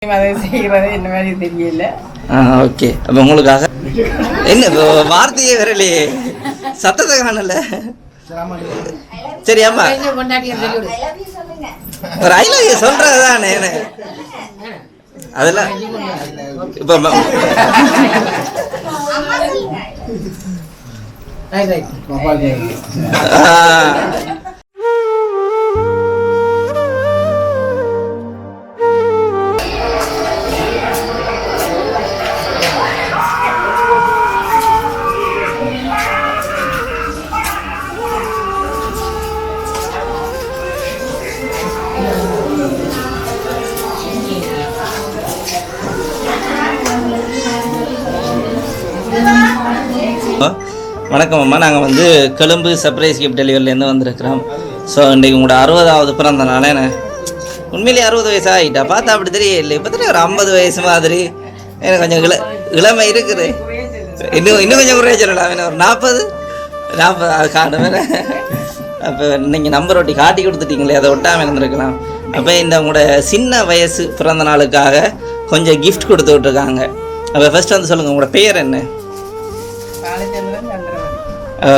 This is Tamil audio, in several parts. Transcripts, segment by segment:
அதை செய்கிறது என்ன மாதிரி தெரியல. ஓகே. அப்போ உங்களுக்காக என்ன வார்த்தையே வரலையே, சத்தத்தை காணல. சரி அம்மா ஒரு ஐ லவ் யூ சொல்றதுதானே அதெல்லாம் இப்போ வணக்கம் அம்மா. நாங்கள் வந்து கொழும்பு சர்ப்ரைஸ் கிஃப்ட் டெலிவரிலேருந்து வந்திருக்கிறோம். ஸோ இன்றைக்கு உங்களோட 60வது பிறந்த நாள். என்ன உண்மையிலேயே 60 வயசு ஆகிட்டா? பார்த்தா அப்படி தெரியல. இப்போ தான் ஒரு 50 வயசு மாதிரி எனக்கு கொஞ்சம் இளமை இருக்குது. இன்னும் கொஞ்சம் குறைய சொல்லலாம். வேணும் ஒரு 40 அது காணும். அப்போ நீங்கள் நம்பர் ஒட்டி காட்டி கொடுத்துட்டீங்களே, அதை ஒட்டாமல் இருந்திருக்கலாம். அப்போ இந்த உங்களோட சின்ன வயசு பிறந்த நாளுக்காக கொஞ்சம் கிஃப்ட் கொடுத்து விட்ருக்காங்க. அப்போ ஃபர்ஸ்ட் வந்து சொல்லுங்கள், உங்களோட பேர் என்ன?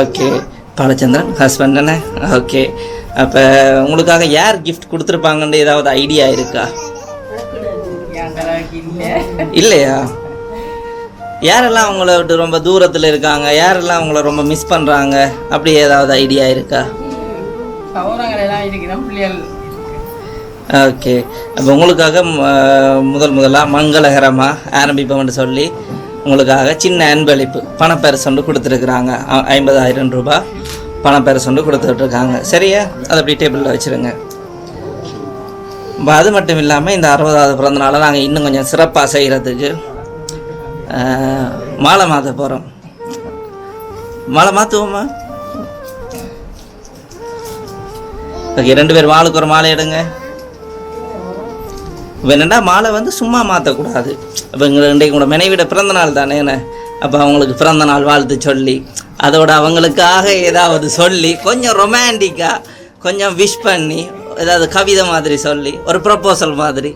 ஓகே, பாலச்சந்திரன் ஹஸ்பண்ட் தானே? ஓகே. அப்போ உங்களுக்காக யார் கிஃப்ட் கொடுத்துருப்பாங்கன்னு ஏதாவது ஐடியா இருக்கா? இல்லையா? யாரெல்லாம் உங்களை விட்டு ரொம்ப தூரத்தில் இருக்காங்க, யாரெல்லாம் உங்களை ரொம்ப மிஸ் பண்ணுறாங்க, அப்படி ஏதாவது ஐடியா இருக்கா? ஓகே. அப்போ உங்களுக்காக முதலாக மங்களகரமாக ஆரம்பிப்போம்னு சொல்லி உங்களுக்காக சின்ன அன்பளிப்பு பணப்பரிசொண்டு கொடுத்துருக்குறாங்க. 50,000 ரூபாய் பணப்பரிசொண்டு கொடுத்துட்ருக்காங்க. சரியா? அதை அப்படி டேபிளில் வச்சுருங்க. அது மட்டும் இல்லாமல் இந்த 60வது பிறந்தநாளை நாங்கள் இன்னும் கொஞ்சம் சிறப்பாக செய்கிறதுக்கு மாலை மாற்ற போகிறோம். மாலை மாற்றுவோமா? ஓகே, 2 பேர் மாலுக்கு ஒரு மாலை எடுங்க. வேணுண்டா மாலை வந்து சும்மா மாற்றக்கூடாது. அப்போ இன்றைக்கு கூட மனைவிட பிறந்த நாள் தானே. அப்போ அவங்களுக்கு பிறந்த நாள் வாழ்த்து சொல்லி, அதோட அவங்களுக்காக ஏதாவது சொல்லி, கொஞ்சம் ரொமான்டிக்காக கொஞ்சம் விஷ் பண்ணி, ஏதாவது கவிதை மாதிரி சொல்லி, ஒரு ப்ரப்போசல் மாதிரி.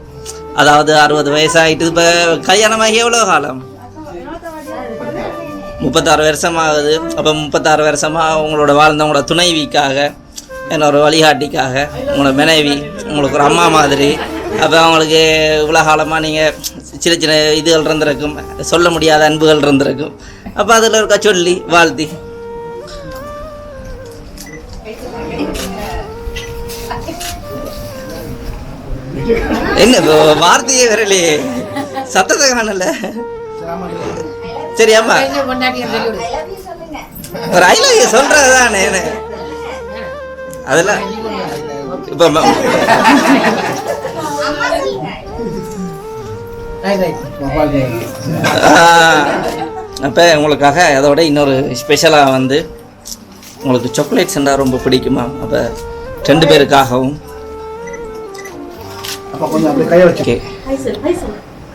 அதாவது 60 வயசாகிட்டு இப்போ கல்யாணமாகி எவ்வளோ காலம்? 36 வருஷமாகுது. அப்போ 36 வருஷமாக உங்களோட வாழ்ந்தவங்களோட துணைவிக்காக, என்னோட வழிகாட்டிக்காக, உங்களோட மனைவி உங்களுக்கு ஒரு அம்மா மாதிரி. அப்போ அவங்களுக்கு இவ்வளோ காலமாக நீங்கள் சின்ன சின்ன இதுகள் இருந்திருக்கும், சொல்ல முடியாத அன்புகள் இருந்திருக்கும். அப்போ அதில் இருக்கா சொல்லி வாழ்த்தி. என்ன வார்த்தையே வரலையே, சத்தத்தை காணல. சரி அம்மா ஒரு ஐ லவ் யூ சொல்றதுதானே அதெல்லாம் இப்போ அப்போ உங்களுக்காக அதோட இன்னொரு ஸ்பெஷலாக வந்து உங்களுக்கு சாக்லேட் செண்டா ரொம்ப பிடிக்குமா? அப்போ 2 பேருக்காகவும். ஓகே.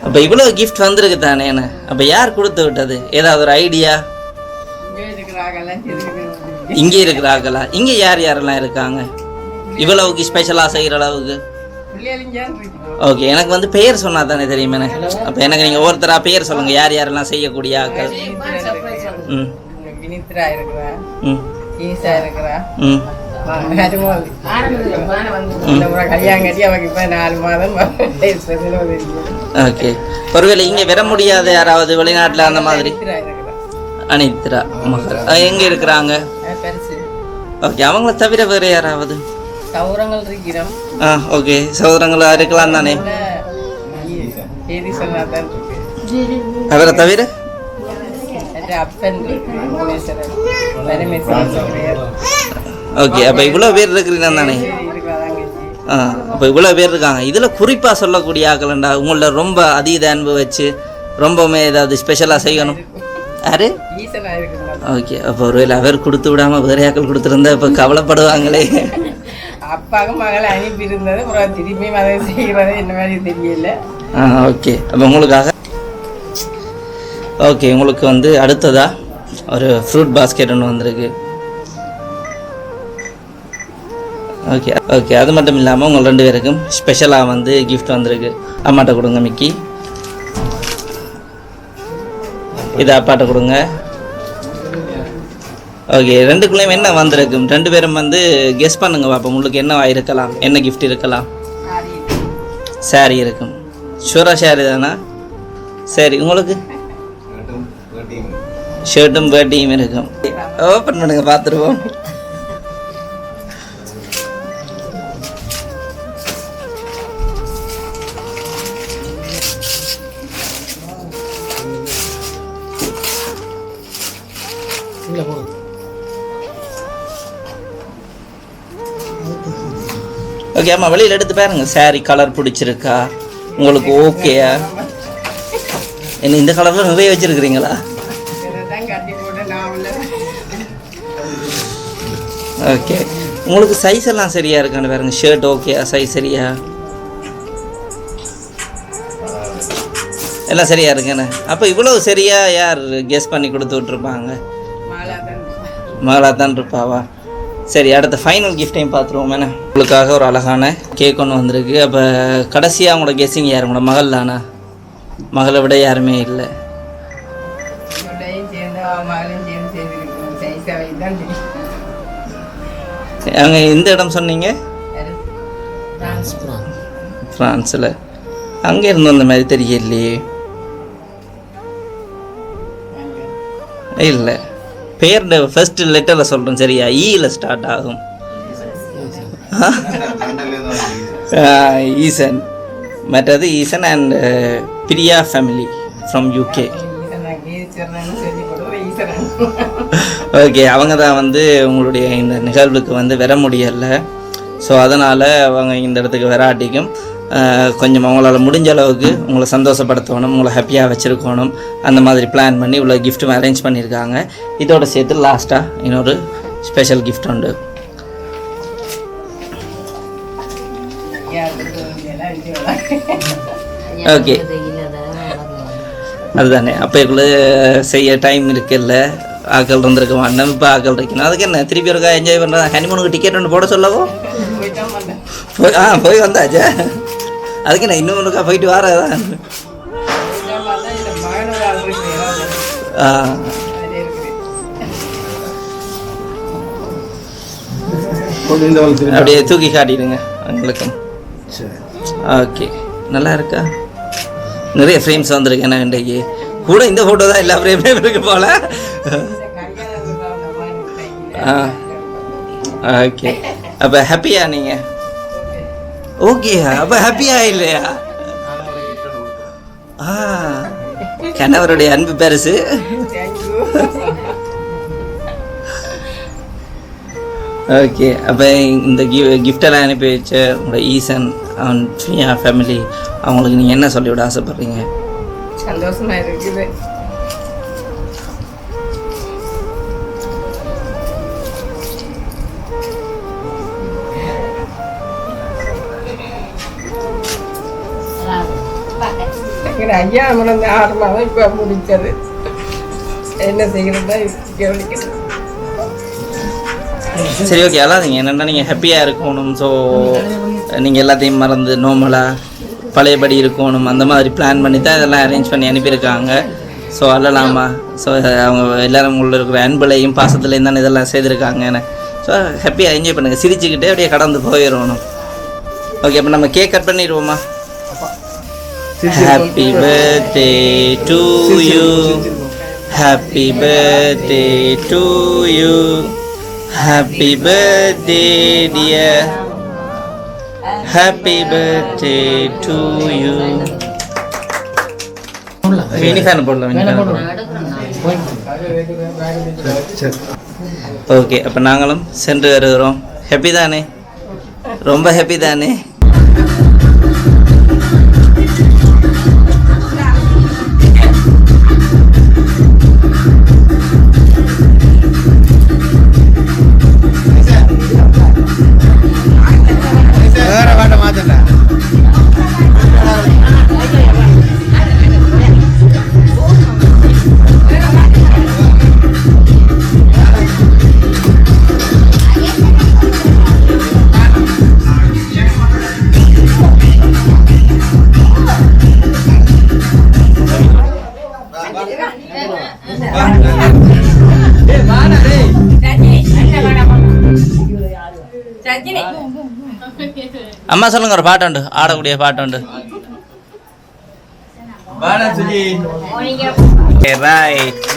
அப்போ இவ்வளோ கிஃப்ட் வந்திருக்கு தானே. அப்போ யார் கொடுத்து விட்டது? ஏதாவது ஒரு ஐடியா? இங்கே இருக்கிறாங்களா? இங்கே யார் யாரெல்லாம் இருக்காங்க இவ்வளவுக்கு ஸ்பெஷலாக செய்கிற அளவுக்கு? ஓகே, எனக்கு வந்து பெயர் சொன்னால் தானே தெரியுமே. அப்போ எனக்கு நீங்கள் ஒவ்வொருத்தராக பெயர் சொல்லுங்கள், யார் யாரெல்லாம் செய்யக்கூடிய ஆக்கள். ஓகே. ஒருவேளை இங்கே வர முடியாத யாராவது வெளிநாட்டில் அந்த மாதிரி? அனித்ரா மகள் எங்கே இருக்கிறாங்க? ஓகே. அவங்கள தவிர வேறு யாராவது? ஓகே, சகோதரங்களா இருக்கலாம் தானே. அவரை தவிர ஓகே. அப்போ இவ்வளோ பேர் இருக்கிறீங்க தானே? அப்போ இவ்வளோ பேர் இருக்காங்க. இதில் குறிப்பாக சொல்லக்கூடிய ஆக்கலண்டா உங்கள ரொம்ப அதீத அன்பு வச்சு ரொம்பவுமே ஏதாவது ஸ்பெஷலாக செய்யணும். யாரு? ஓகே. அப்போ ஒருவேளை அவர் கொடுத்து விடாமல் வேறு ஆக்கள் கொடுத்துருந்தா இப்போ கவலைப்படுவாங்களே. அப்பாவுக்கு மகளை அனுப்பி இருந்தது, அப்புறம் திரும்பி அதை செய்கிறது என்ன மாதிரி தெரியல. ஓகே. அப்போ உங்களுக்காக ஓகே, உங்களுக்கு வந்து அடுத்ததாக ஒரு ஃப்ரூட் பாஸ்கெட் ஒன்று வந்திருக்கு. ஓகே ஓகே, அது மட்டும் இல்லாமல் உங்கள் 2 பேருக்கும் ஸ்பெஷலாக வந்து கிஃப்ட் வந்திருக்கு. அம்மாட்ட கொடுங்க மிக்கி, இதை அப்பாட்ட கொடுங்க. ஓகே, 2க்குள்ளேயும் என்ன வந்திருக்கும்? 2 பேரும் வந்து கெஸ் பண்ணுங்க பாப்போம், உங்களுக்கு என்னவா இருக்கலாம், என்ன கிஃப்ட் இருக்கலாம்? சாரி இருக்கும். ஷூரா சாரி தானா? சரி, உங்களுக்கு ஷர்ட்டும் வேட்டியும் இருக்கும். ஓப்பன் பண்ணுங்க பார்த்துருவோம். ஓகே அம்மா, வெளியில் எடுத்து பாருங்க. சாரி கலர் பிடிச்சிருக்கா உங்களுக்கு? ஓகேயா? என்ன இந்த கலரில் நிறைய வச்சுருக்கிறீங்களா? ஓகே, உங்களுக்கு சைஸ் எல்லாம் சரியா இருக்கான்னு பாருங்க. ஷர்ட் ஓகேயா? சைஸ் சரியா? எல்லாம் சரியா இருக்குண்ணே. அப்போ இவ்வளோ சரியா யார் கெஸ் பண்ணி கொடுத்து விட்ருப்பாங்க? மகளா தான் இருப்பாவா? சரி, அடுத்த ஃபைனல் கிஃப்டையும் பார்த்துருவோம். என்ன உங்களுக்காக ஒரு அழகான கேக் ஒன்று வந்திருக்கு. அப்போ கடைசியாக உங்களோட கெஸ்ஸிங் யார்? உங்களோட மகள் தானா? மகளை விட யாருமே இல்லை. அங்கே எந்த இடம் சொன்னீங்க? ஃப்ரான்ஸில். அங்கே இருந்து வந்த மாதிரி தெரியலையே. இல்லை, பேர் ஃபர்ஸ்ட் லெட்டரில் சொல்கிறேன் சரியா? ஈயில் ஸ்டார்ட் ஆகும். ஈசன். மற்றது Eesan and Priya family from UK. Okay, அவங்க தான் வந்து உங்களுடைய இந்த நிகழ்வுக்கு வந்து வர முடியலை. ஸோ அதனால் அவங்க இந்த இடத்துக்கு வராட்டிக்கும் கொஞ்சம் அவங்களால் முடிஞ்ச அளவுக்கு உங்களை சந்தோஷப்படுத்தணும், உங்களை ஹாப்பியாக வச்சுருக்கணும், அந்த மாதிரி பிளான் பண்ணி இவ்வளோ கிஃப்ட்டும் அரேஞ்ச் பண்ணியிருக்காங்க. இதோட சேர்த்து லாஸ்ட்டாக இன்னொரு ஸ்பெஷல் கிஃப்ட் உண்டு. ஓகே, அதுதானே அப்போக்குள்ளே செய்ய டைம் இருக்குல்ல, ஆக்கள் இருந்திருக்க மாட்டேன். இப்போ ஆக்கள் இருக்கணும். அதுக்கு என்ன திருப்பி ஒருக்கா என்ஜாய் பண்ணுறேன். ஹனிமூனுக்கு டிக்கெட் ஒன்று போட சொல்லவும் போய் வந்தாச்சா? அதுக்கு நான் இன்னும் ஒருக்கா போயிட்டு வரதான். அப்படியே தூக்கி காட்டிடுங்க உங்களுக்கும். ஓகே, நல்லா இருக்கா? நிறைய ஃப்ரேம்ஸ் வந்திருக்கு. என்ன இன்றைக்கு கூட இந்த ஃபோட்டோ தான் எல்லா ஃப்ரேம்லேயும் இருக்கு போல. ஓகே, அப்போ ஹாப்பியா நீங்கள்? ஓகே, அப்போ ஹாப்பியா இல்லையா? கணவருடைய அன்பு பரிசு. ஓகே, அப்போ இந்த கிஃப்டெல்லாம் அனுப்பி வச்ச உங்களோட ஈசன் அண்ட் ஃப்ரீயா ஃபேமிலி அவங்களுக்கு நீங்கள் என்ன சொல்லிவிட ஆசைப்படுறீங்க? சந்தோஷமா இருக்குது. ஐயா முழந்த 6 மாதம் இப்போ முடிச்சது. என்ன செய்கிறதா கவனிக்கிறது. சரி, ஓகே, அல்லாதீங்க. என்னென்னா நீங்கள் ஹாப்பியாக இருக்கணும். ஸோ நீங்கள் எல்லாத்தையும் மறந்து நோமலாக பழையபடி இருக்கணும், அந்த மாதிரி பிளான் பண்ணி தான் இதெல்லாம் அரேஞ்ச் பண்ணி அனுப்பியிருக்காங்க. ஸோ அல்லலாமா? ஸோ அவங்க எல்லோரும் உள்ள இருக்கிற அன்புலையும் பாசத்துலேயும் தான் இதெல்லாம் செய்திருக்காங்க. ஸோ ஹாப்பியாக என்ஜாய் பண்ணுங்கள், சிரிச்சுக்கிட்டே அப்படியே கடந்து போயிடணும். ஓகே, அப்போ நம்ம கேக் கட் பண்ணிடுவோமா? Happy birthday to you. Happy birthday to you. Happy birthday dear. Happy birthday to you. Uniform போடலாம். ஓகே, அப்போ நாங்களும் சென்று வருகிறோம். ஹாப்பி தானே? ரொம்ப ஹாப்பி தானே? ரஜினி அம்மா சொல்லுங்க ஒரு பாட்டு உண்டு, ஆடக்கூடிய பாட்டு உண்டு. ரைட்